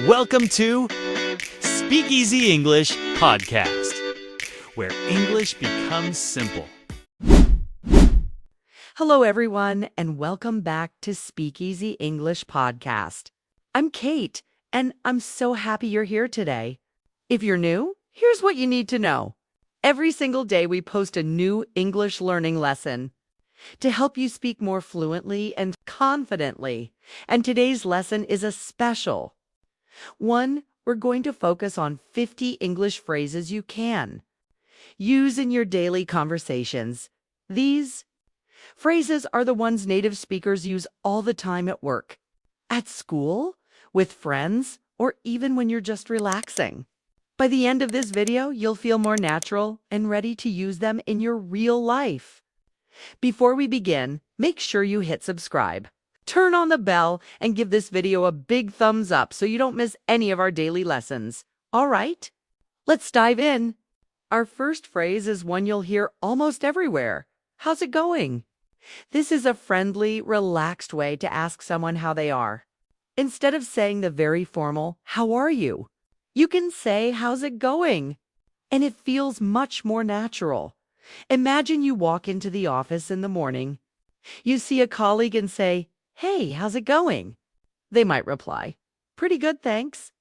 Welcome to Speakeasy English Podcast, where English becomes simple. Hello, everyone, and welcome back to Speakeasy English Podcast. I'm Kate, and I'm so happy you're here today. If you're new, here's what you need to know. Every single day, we post a new English learning lesson to help you speak more fluently and confidently. And today's lesson is a special one. We're going to focus on 50 English phrases you can use in your daily conversations. These phrases are the ones native speakers use all the time at work, at school, with friends, or even when you're just relaxing. By the end of this video, you'll feel more natural and ready to use them in your real life. Before we begin, make sure you hit subscribe. Turn on the bell and give this video a big thumbs up so you don't miss any of our daily lessons. All right, let's dive in. Our first phrase is one you'll hear almost everywhere. How's it going? This is a friendly, relaxed way to ask someone how they are. Instead of saying the very formal, "How are you?" you can say, "How's it going?" And it feels much more natural. Imagine you walk into the office in the morning. You see a colleague and say, "Hey, how's it going?" They might reply, "Pretty good, thanks.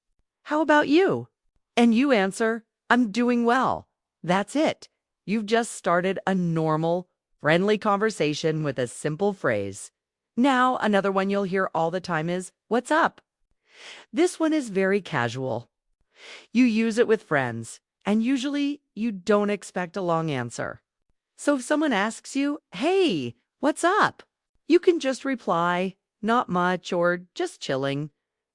How about you?" And you answer, "I'm doing well." That's it. You've just started a normal, friendly conversation with a simple phrase. Now, another one you'll hear all the time is, "What's up?" This one is very casual. You use it with friends, and usually you don't expect a long answer. So if someone asks you, "Hey, what's up?" you can just reply, "Not much," or "Just chilling."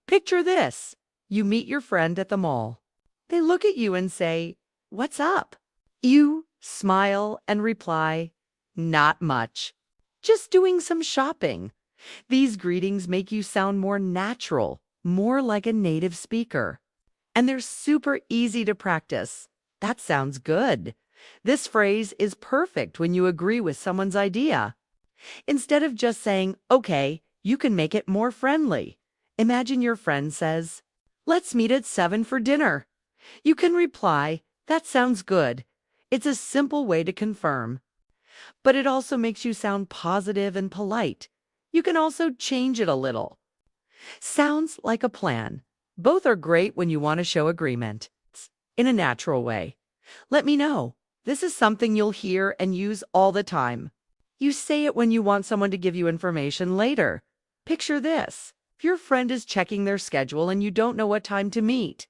Picture this. You meet your friend at the mall. They look at you and say, "What's up?" You smile and reply, "Not much. Just doing some shopping." These greetings make you sound more natural, more like a native speaker. And they're super easy to practice. That sounds good. This phrase is perfect when you agree with someone's idea. Instead of just saying, "Okay," you can make it more friendly. Imagine your friend says, "Let's meet at 7 for dinner." You can reply, "That sounds good." It's a simple way to confirm. But it also makes you sound positive and polite. You can also change it a little. Sounds like a plan. Both are great when you want to show agreement in a natural way. Let me know. This is something you'll hear and use all the time. You say it when you want someone to give you information later. Picture this. If your friend is checking their schedule and you don't know what time to meet,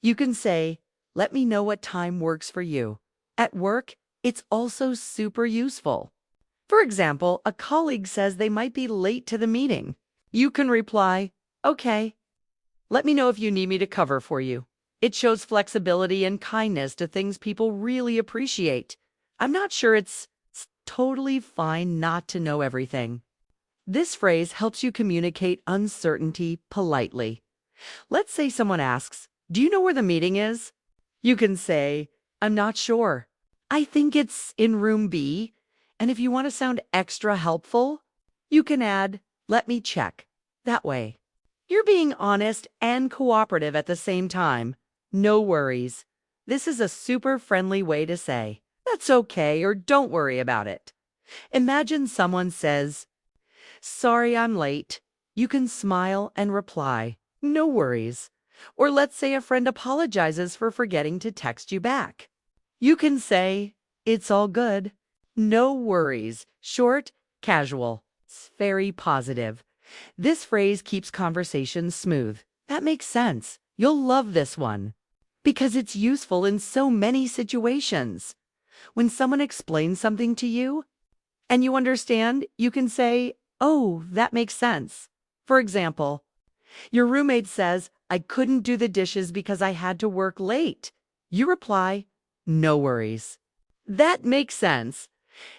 you can say, "Let me know what time works for you." At work, it's also super useful. For example, a colleague says they might be late to the meeting. You can reply, "Okay. Let me know if you need me to cover for you." It shows flexibility and kindness to things people really appreciate. I'm not sure it's totally fine not to know everything. This phrase helps you communicate uncertainty politely. Let's say someone asks, "Do you know where the meeting is?" You can say, "I'm not sure. I think it's in room B." And if you want to sound extra helpful, you can add, "Let me check." That way, you're being honest and cooperative at the same time. No worries. This is a super friendly way to say, "That's okay," or "Don't worry about it." Imagine someone says, "Sorry I'm late." You can smile and reply, "No worries." Or let's say a friend apologizes for forgetting to text you back. You can say, "It's all good." No worries. Short, casual. It's very positive. This phrase keeps conversations smooth. That makes sense. You'll love this one because it's useful in so many situations. When someone explains something to you and you understand, you can say, "Oh, that makes sense." For example, your roommate says, "I couldn't do the dishes because I had to work late." You reply, "No worries." That makes sense.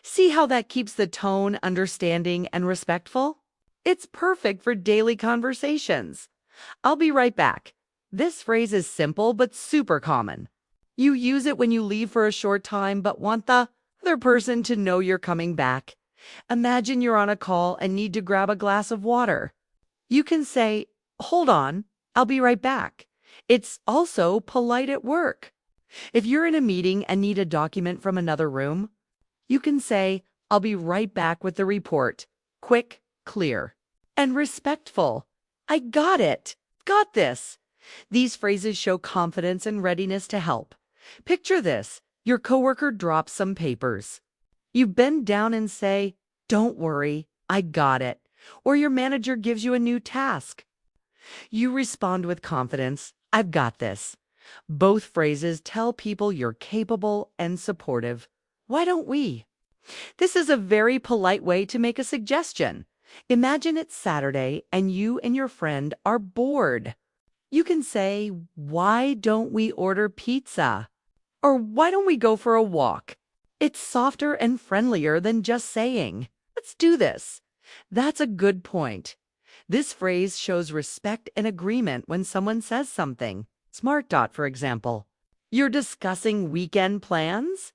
See how that keeps the tone understanding and respectful? It's perfect for daily conversations. I'll be right back. This phrase is simple but super common. You use it when you leave for a short time but want the other person to know you're coming back. Imagine you're on a call and need to grab a glass of water. You can say, "Hold on, I'll be right back. It's also polite at work. If you're in a meeting and need a document from another room, you can say, I'll be right back with the report. Quick, clear, and respectful. I got it. Got this. These phrases show confidence and readiness to help. Picture this. Your coworker drops some papers. You bend down and say, don't worry, I got it. Or your manager gives you a new task. You respond with confidence, I've got this. Both phrases tell people you're capable and supportive. Why don't we? This is a very polite way to make a suggestion. Imagine it's Saturday and you and your friend are bored. You can say, why don't we order pizza? Or why don't we go for a walk? It's softer and friendlier than just saying, let's do this. That's a good point. This phrase shows respect and agreement when someone says something. Smart dot, for example. You're discussing weekend plans?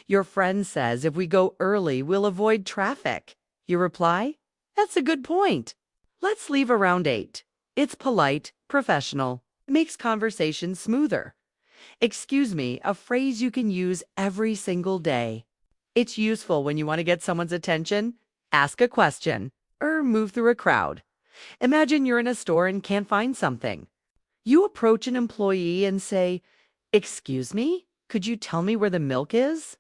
Your friend says if we go early, we'll avoid traffic. You reply, that's a good point. Let's leave around 8. It's polite, professional, makes conversation smoother. Excuse me, a phrase you can use every single day. It's useful when you want to get someone's attention, ask a question, or move through a crowd. Imagine you're in a store and can't find something. You approach an employee and say, excuse me, could you tell me where the milk is?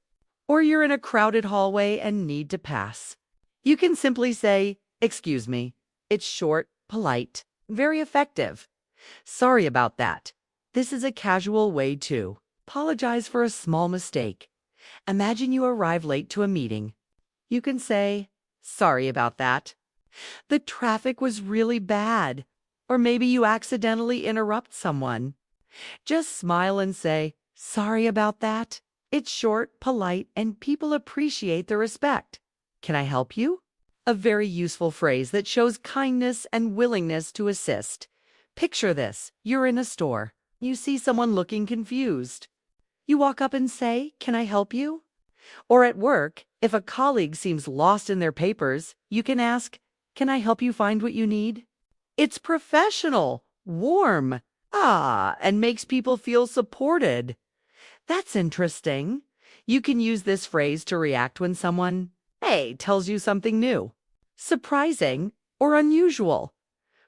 Or you're in a crowded hallway and need to pass. You can simply say, excuse me. It's short, polite, very effective. Sorry about that. This is a casual way to apologize for a small mistake. Imagine you arrive late to a meeting. You can say, sorry about that. The traffic was really bad. Or maybe you accidentally interrupt someone. Just smile and say, sorry about that. It's short, polite, and people appreciate the respect. Can I help you? A very useful phrase that shows kindness and willingness to assist. Picture this. You're in a store. You see someone looking confused. You walk up and say, can I help you? Or at work, if a colleague seems lost in their papers, you can ask, can I help you find what you need? It's professional, warm, and makes people feel supported. That's interesting. You can use this phrase to react when someone, tells you something new, surprising, or unusual.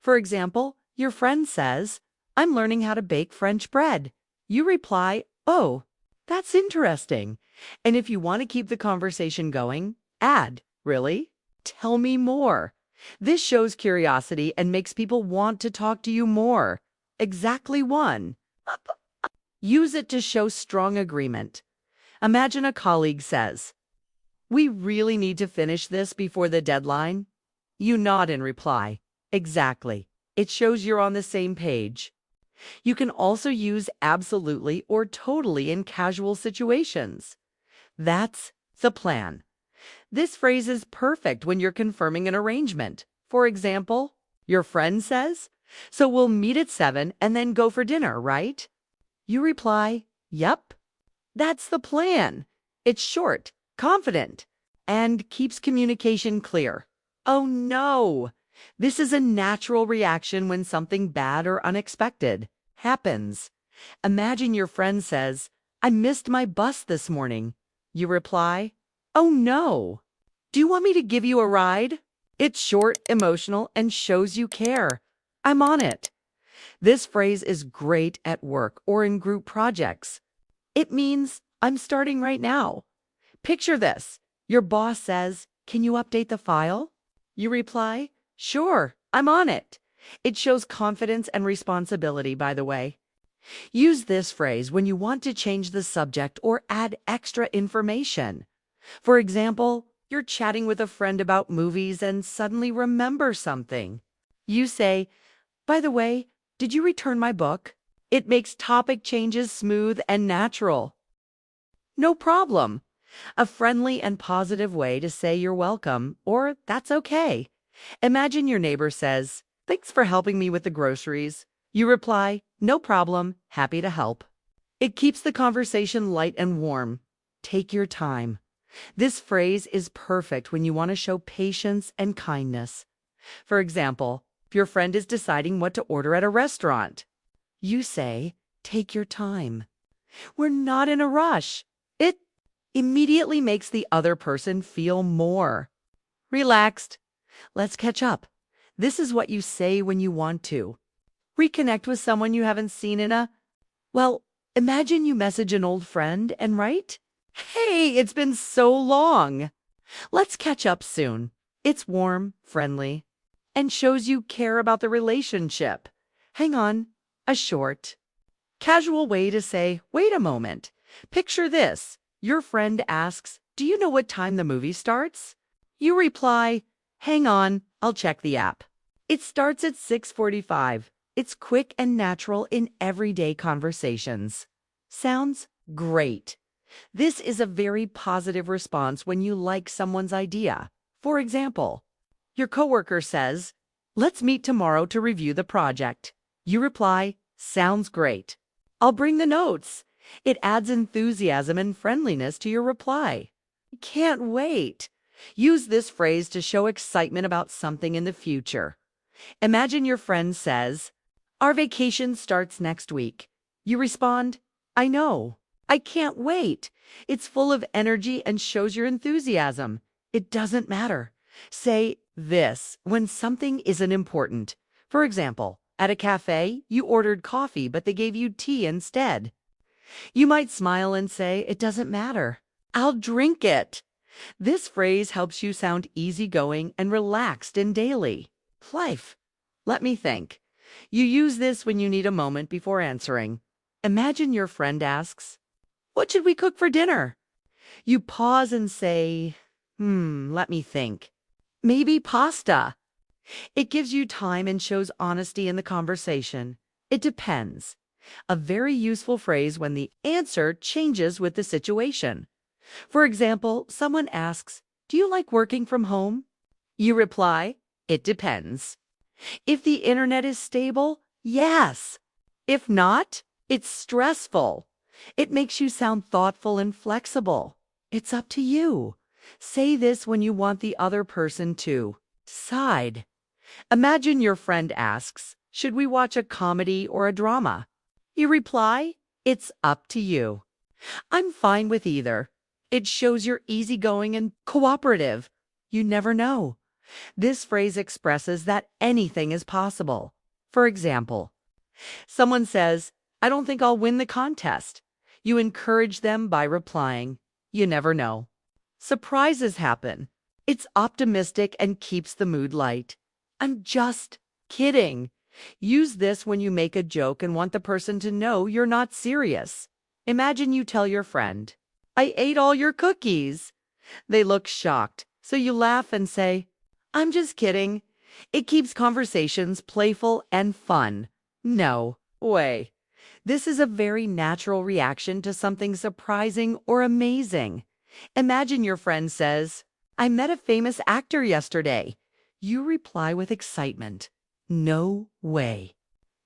For example, your friend says, I'm learning how to bake French bread. You reply, oh, that's interesting. And if you want to keep the conversation going, add, really? Tell me more. This shows curiosity and makes people want to talk to you more. Exactly one. Use it to show strong agreement. Imagine a colleague says, we really need to finish this before the deadline. You nod in reply. Exactly. It shows you're on the same page. You can also use absolutely or totally in casual situations. That's the plan. This phrase is perfect when you're confirming an arrangement. For example, your friend says, so we'll meet at 7 and then go for dinner, right? You reply, yep. That's the plan. It's short, confident, and keeps communication clear. Oh no! This is a natural reaction when something bad or unexpected happens. Imagine your friend says, I missed my bus this morning. You reply, oh no! Do you want me to give you a ride? It's short, emotional, and shows you care. I'm on it. This phrase is great at work or in group projects. It means I'm starting right now. Picture this. Your boss says, can you update the file? You reply, sure, I'm on it. It shows confidence and responsibility, by the way. Use this phrase when you want to change the subject or add extra information. For example, you're chatting with a friend about movies and suddenly remember something. You say, by the way, did you return my book? It makes topic changes smooth and natural. No problem. A friendly and positive way to say you're welcome, or that's okay. Imagine your neighbor says, thanks for helping me with the groceries. You reply, no problem, happy to help. It keeps the conversation light and warm. Take your time. This phrase is perfect when you want to show patience and kindness. For example, If your friend is deciding what to order at a restaurant, you say, take your time. We're not in a rush. It immediately makes the other person feel more relaxed. Let's catch up. This is what you say when you want to reconnect with someone you haven't seen well, imagine you message an old friend and write, "Hey, it's been so long. Let's catch up soon." It's warm, friendly, and shows you care about the relationship. Hang on, a short, casual way to say, wait a moment. Picture this. Your friend asks, "Do you know what time the movie starts?" You reply, "Hang on, I'll check the app." It starts at 6:45. It's quick and natural in everyday conversations. Sounds great. This is a very positive response when you like someone's idea. For example, your coworker says, "Let's meet tomorrow to review the project." You reply, "Sounds great. I'll bring the notes." It adds enthusiasm and friendliness to your reply. Can't wait. Use this phrase to show excitement about something in the future. Imagine your friend says, "Our vacation starts next week." You respond, "I know. I can't wait." It's full of energy and shows your enthusiasm. It doesn't matter. Say this when something isn't important. For example, at a cafe, you ordered coffee, but they gave you tea instead. You might smile and say, "It doesn't matter. I'll drink it." This phrase helps you sound easygoing and relaxed in daily life. Let me think. You use this when you need a moment before answering. Imagine your friend asks, "What should we cook for dinner?" You pause and say, let me think. Maybe pasta." It gives you time and shows honesty in the conversation. It depends. A very useful phrase when the answer changes with the situation. For example, someone asks, "Do you like working from home?" You reply, "It depends. If the internet is stable, yes. If not, it's stressful." It makes you sound thoughtful and flexible. It's up to you. Say this when you want the other person to decide. Imagine your friend asks, "Should we watch a comedy or a drama?" You reply, "It's up to you. I'm fine with either." It shows you're easygoing and cooperative. You never know. This phrase expresses that anything is possible. For example, someone says, "I don't think I'll win the contest." You encourage them by replying, "You never know." Surprises happen. It's optimistic and keeps the mood light. "I'm just kidding." Use this when you make a joke and want the person to know you're not serious. Imagine you tell your friend, "I ate all your cookies." They look shocked, so you laugh and say, "I'm just kidding." It keeps conversations playful and fun. No way. This is a very natural reaction to something surprising or amazing. Imagine your friend says, "I met a famous actor yesterday." You reply with excitement, "No way."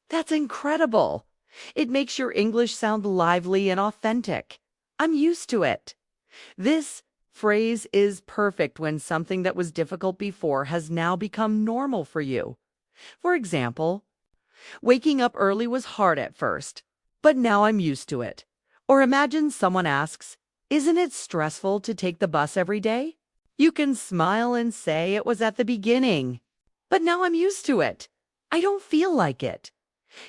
That's incredible. It makes your English sound lively and authentic. I'm used to it. This phrase is perfect when something that was difficult before has now become normal for you. For example, waking up early was hard at first, but now I'm used to it. Or imagine someone asks, "Isn't it stressful to take the bus every day?" You can smile and say it was at the beginning, but now I'm used to it. I don't feel like it.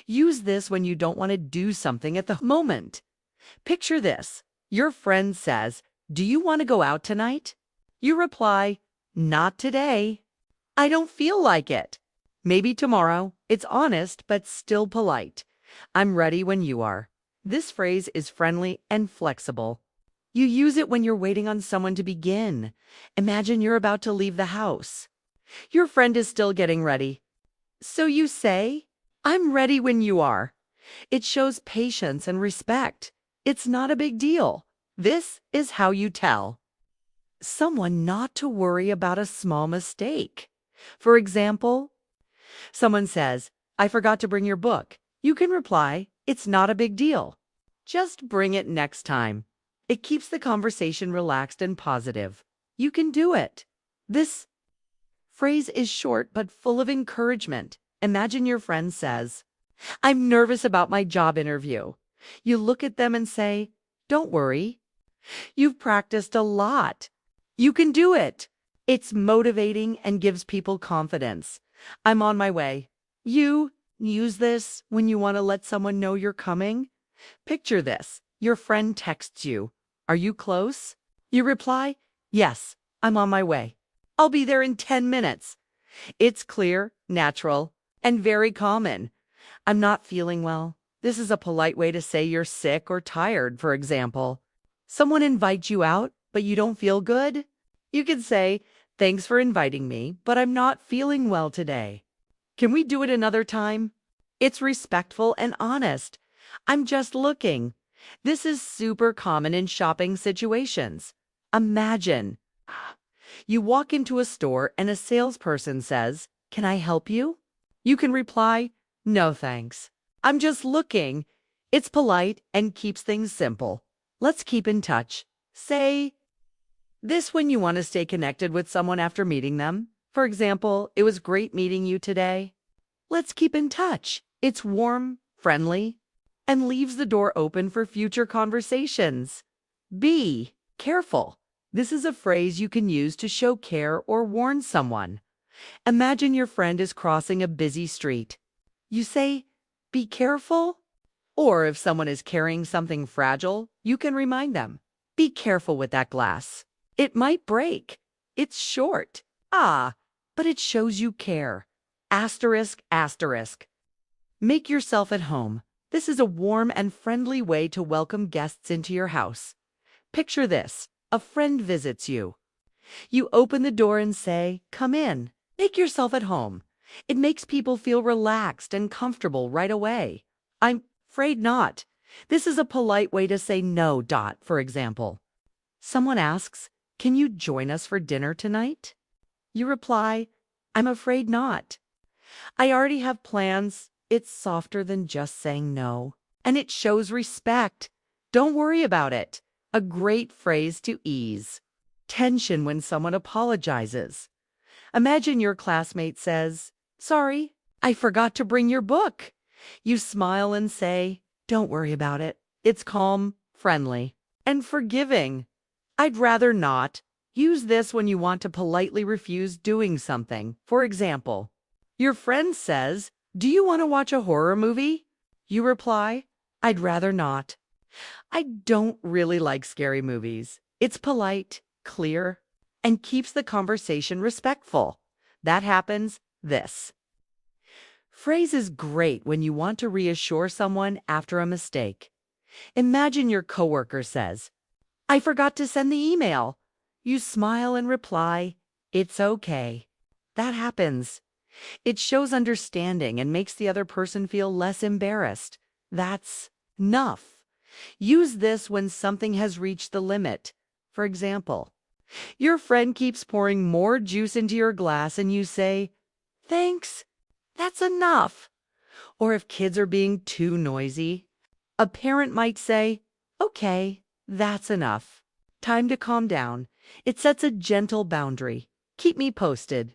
Use this when you don't want to do something at the moment. Picture this. Your friend says, "Do you want to go out tonight?" You reply, "Not today. I don't feel like it." Maybe tomorrow. It's honest, but still polite. I'm ready when you are. This phrase is friendly and flexible. You use it when you're waiting on someone to begin. Imagine you're about to leave the house. Your friend is still getting ready. So you say, "I'm ready when you are." It shows patience and respect. It's not a big deal. This is how you tell someone not to worry about a small mistake. For example, someone says, "I forgot to bring your book." You can reply, "It's not a big deal. Just bring it next time." It keeps the conversation relaxed and positive. You can do it. This phrase is short but full of encouragement. Imagine your friend says, I'm nervous about my job interview. You look at them and say, don't worry. You've practiced a lot. You can do it. It's motivating and gives people confidence. I'm on my way. You use this when you want to let someone know you're coming. Picture this. Your friend texts you. Are you close? You reply, yes, I'm on my way. I'll be there in 10 minutes. It's clear, natural, and very common. I'm not feeling well. This is a polite way to say you're sick or tired, for example. Someone invites you out, but you don't feel good? You can say, thanks for inviting me, but I'm not feeling well today. Can we do it another time? It's respectful and honest. I'm just looking. This is super common in shopping situations. Imagine you walk into a store and a salesperson says, can I help you? You can reply, no thanks. I'm just looking. It's polite and keeps things simple. Let's keep in touch. Say this when you want to stay connected with someone after meeting them. For example, it was great meeting you today. Let's keep in touch. It's warm, friendly, and leaves the door open for future conversations. Be careful. This is a phrase you can use to show care or warn someone. Imagine your friend is crossing a busy street. You say, be careful. Or if someone is carrying something fragile, you can remind them, be careful with that glass. It might break. It's short. But it shows you care. Asterisk, asterisk. Make yourself at home. This is a warm and friendly way to welcome guests into your house. Picture this. A friend visits you. You open the door and say, come in. Make yourself at home. It makes people feel relaxed and comfortable right away. I'm afraid not. This is a polite way to say no, for example. Someone asks, can you join us for dinner tonight? You reply, I'm afraid not. I already have plans. It's softer than just saying no, and it shows respect. Don't worry about it. A great phrase to ease tension when someone apologizes. Imagine your classmate says, sorry, I forgot to bring your book. You smile and say, don't worry about it. It's calm, friendly, and forgiving. I'd rather not. Use this when you want to politely refuse doing something. For example, your friend says, do you want to watch a horror movie? You reply, I'd rather not. I don't really like scary movies. It's polite, clear, and keeps the conversation respectful. That happens this. Phrase is great when you want to reassure someone after a mistake. Imagine your coworker says, I forgot to send the email. You smile and reply, it's okay. That happens. It shows understanding and makes the other person feel less embarrassed. That's enough. Use this when something has reached the limit. For example, your friend keeps pouring more juice into your glass and you say, thanks, that's enough. Or if kids are being too noisy, a parent might say, okay, that's enough. Time to calm down. It sets a gentle boundary. Keep me posted.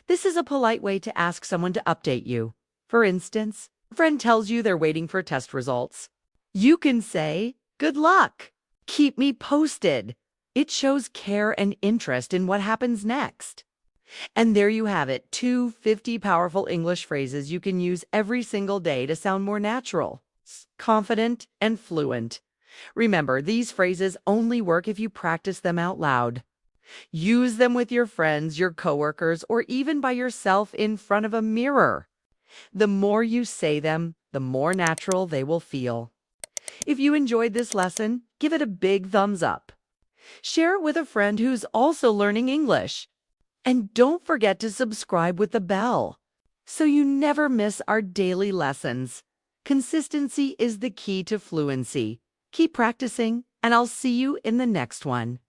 This is a polite way to ask someone to update you. For instance, a friend tells you they're waiting for test results. You can say, good luck. Keep me posted. It shows care and interest in what happens next. And there you have it, 50 powerful English phrases you can use every single day to sound more natural, confident, and fluent. Remember, these phrases only work if you practice them out loud. Use them with your friends, your coworkers, or even by yourself in front of a mirror. The more you say them, the more natural they will feel. If you enjoyed this lesson, give it a big thumbs up. Share it with a friend who's also learning English. And don't forget to subscribe with the bell so you never miss our daily lessons. Consistency is the key to fluency. Keep practicing, and I'll see you in the next one.